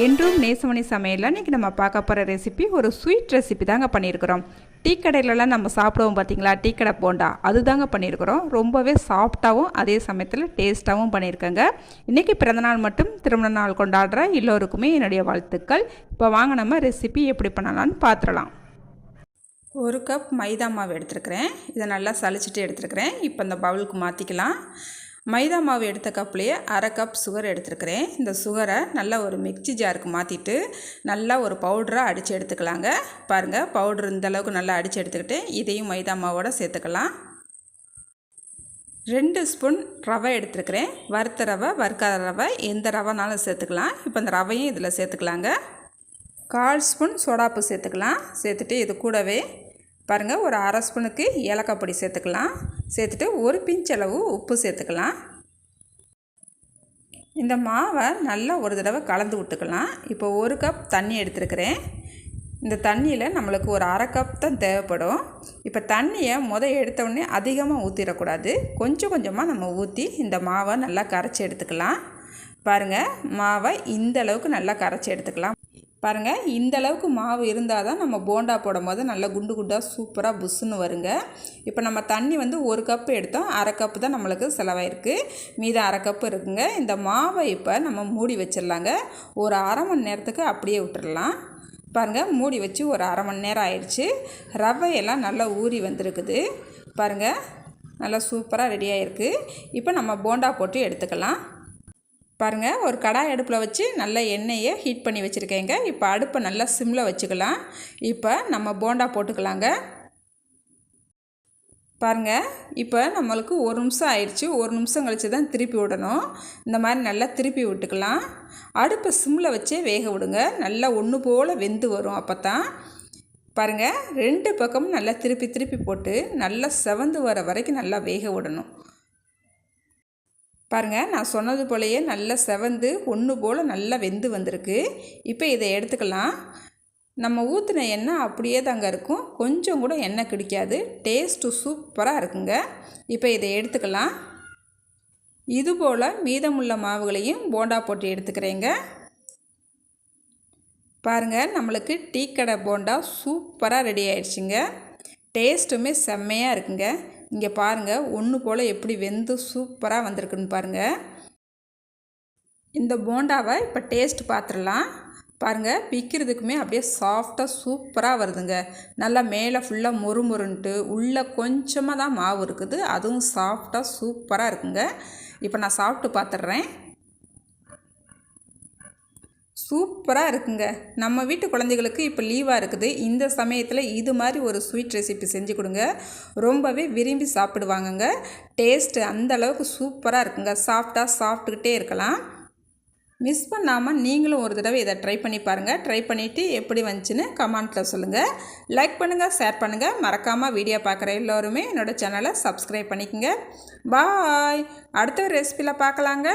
என்றும் நேசமணி சமையலில் இன்றைக்கி நம்ம பார்க்க போகிற ரெசிபி ஒரு ஸ்வீட் ரெசிபி தாங்க பண்ணியிருக்கிறோம். டீ கடையிலலாம் நம்ம சாப்பிடுவோம் பார்த்தீங்களா, டீ கடை போண்டா அது தாங்க பண்ணியிருக்கிறோம். ரொம்பவே சாஃப்டாகவும் அதே சமயத்தில் டேஸ்ட்டாகவும் பண்ணியிருக்கேங்க. இன்றைக்கி பிறந்தநாள் மட்டும் திருமண நாள் கொண்டாடுற எல்லோருக்குமே என்னுடைய வாழ்த்துக்கள். இப்போ வாங்க நம்ம ரெசிபி எப்படி பண்ணலான்னு பார்த்துடலாம். 1 கப் மைதா மாவு எடுத்துருக்கிறேன். இதை நல்லா சளிச்சிட்டு எடுத்துருக்கிறேன். இப்போ இந்த பவுலுக்கு மாற்றிக்கலாம். மைதா மாவு எடுத்த கப்லேயே 1/2 கப் சுகர் எடுத்துருக்கிறேன். இந்த சுகரை நல்லா ஒரு மிக்சி ஜாருக்கு மாற்றிட்டு நல்லா ஒரு பவுடராக அடித்து எடுத்துக்கலாங்க. பாருங்கள், பவுட்ரு இந்த அளவுக்கு நல்லா அடித்து எடுத்துக்கிட்டு இதையும் மைதா மாவோடு சேர்த்துக்கலாம். 2 ஸ்பூன் ரவை எடுத்துருக்கிறேன். வறுத்த ரவை, வறுக்காத ரவை, எந்த ரவைனாலும் சேர்த்துக்கலாம். இப்போ இந்த ரவையும் இதில் சேர்த்துக்கலாங்க. 1/4 ஸ்பூன் சோடாப்பு சேர்த்துக்கலாம். சேர்த்துட்டு இது கூடவே பாருங்கள், ஒரு 1/2 ஸ்பூனுக்கு ஏலக்காய் பொடி சேர்த்துக்கலாம். சேர்த்துட்டு ஒரு பிஞ்ச் அளவு உப்பு சேர்த்துக்கலாம். இந்த மாவை நல்லா ஒரு தடவை கலந்து விட்டுக்கலாம். இப்போ 1 கப் தண்ணி எடுத்துருக்கிறேன். இந்த தண்ணியில் நம்மளுக்கு ஒரு 1/2 கப் தான் தேவைப்படும். இப்போ தண்ணியை எடுத்தவுடனே அதிகமாக ஊற்றிடக்கூடாது. கொஞ்சம் கொஞ்சமாக நம்ம ஊற்றி இந்த மாவை நல்லா கரைச்சி எடுத்துக்கலாம். பாருங்கள், மாவை இந்த அளவுக்கு நல்லா கரைச்சி எடுத்துக்கலாம். பாருங்கள், இந்த அளவுக்கு மாவு இருந்தால் தான் நம்ம போண்டா போடும் போது நல்லா குண்டு குண்டாக சூப்பராக புஷ்ஷுன்னு வருங்க. இப்போ நம்ம தண்ணி 1 கப்பு எடுத்தோம், 1/2 கப்பு தான் நம்மளுக்கு செலவாயிருக்கு. மீதம் 1/2 கப்பு இருக்குங்க. இந்த மாவை இப்போ நம்ம மூடி வச்சிடலாங்க. ஒரு 1/2 மணி நேரத்துக்கு அப்படியே விட்டுடலாம். பாருங்கள், மூடி வச்சு ஒரு 1/2 மணி நேரம் ஆயிடுச்சு. ரவையெல்லாம் நல்லா ஊறி வந்திருக்குது. பாருங்கள், நல்லா சூப்பராக ரெடியாக இருக்குது. இப்போ நம்ம போண்டா போட்டு எடுத்துக்கலாம். பாருங்கள், ஒரு கடாய் அடுப்பில் வச்சு நல்லா எண்ணெயை ஹீட் பண்ணி வச்சுருக்கேங்க. இப்போ அடுப்பை நல்லா சிம்மில் வச்சுக்கலாம். இப்போ நம்ம போண்டா போட்டுக்கலாங்க. பாருங்கள், இப்போ நம்மளுக்கு 1 நிமிஷம் ஆயிடுச்சு. 1 நிமிஷம் கழித்து தான் திருப்பி விடணும். இந்த மாதிரி நல்லா திருப்பி விட்டுக்கலாம். அடுப்பை சிம்மில் வச்சே வேக விடுங்க. நல்லா ஒன்று போல் வெந்து வரும். அப்போ தான் பாருங்கள், 2 பக்கமும் நல்லா திருப்பி திருப்பி போட்டு நல்லா செவந்து வர வரைக்கும் நல்லா வேக விடணும். பாருங்கள், நான் சொன்னது போலயே நல்லா செவந்து ஒன்று போல் நல்லா வெந்து வந்திருக்கு. இப்போ இதை எடுத்துக்கலாம். நம்ம ஊற்றின எண்ணெய் அப்படியே தாங்க இருக்கும். கொஞ்சம் கூட எண்ணெய் கிடைக்காது. டேஸ்ட்டு சூப்பராக இருக்குங்க. இப்போ இதை எடுத்துக்கலாம். இதுபோல் மீதமுள்ள மாவுகளையும் போண்டா போட்டு எடுத்துக்கிறேங்க. பாருங்கள், நம்மளுக்கு டீ கடை போண்டா சூப்பராக ரெடி ஆயிடுச்சுங்க. டேஸ்ட்டுமே செம்மையாக இருக்குங்க. இங்கே பாருங்கள், ஒன்று போல் எப்படி வெந்து சூப்பராக வந்திருக்குன்னு பாருங்கள். இந்த போண்டாவை இப்போ டேஸ்ட் பார்த்துடலாம். பாருங்கள், பிக்கிறதுக்குமே அப்படியே சாஃப்டாக சூப்பராக வருதுங்க. நல்லா மேலே ஃபுல்லாக மொறுமொருன்ட்டு உள்ளே கொஞ்சமாக தான் மாவு இருக்குது. அதுவும் சாஃப்டாக சூப்பராக இருக்குங்க. இப்போ நான் சாப்பிட்டு பார்த்துட்றேன். சூப்பராக இருக்குங்க. நம்ம வீட்டு குழந்தைகளுக்கு இப்போ லீவாக இருக்குது. இந்த சமயத்தில் இது மாதிரி ஒரு ஸ்வீட் ரெசிபி செஞ்சு கொடுங்க. ரொம்பவே விரும்பி சாப்பிடுவாங்கங்க. டேஸ்ட்டு அந்த அளவுக்கு சூப்பராக இருக்குங்க. சாஃப்டாக சாப்பிட்டுக்கிட்டே இருக்கலாம். மிஸ் பண்ணாமல் நீங்களும் ஒரு தடவை இதை ட்ரை பண்ணி பாருங்கள். ட்ரை பண்ணிவிட்டு எப்படி வந்துச்சுன்னு கமெண்ட்டில் சொல்லுங்கள். லைக் பண்ணுங்கள், ஷேர் பண்ணுங்கள். மறக்காமல் வீடியோ பார்க்குற எல்லோருமே என்னோடய சேனலை சப்ஸ்கிரைப் பண்ணிக்கோங்க. பாய். அடுத்த ஒரு ரெசிபியில் பார்க்கலாங்க.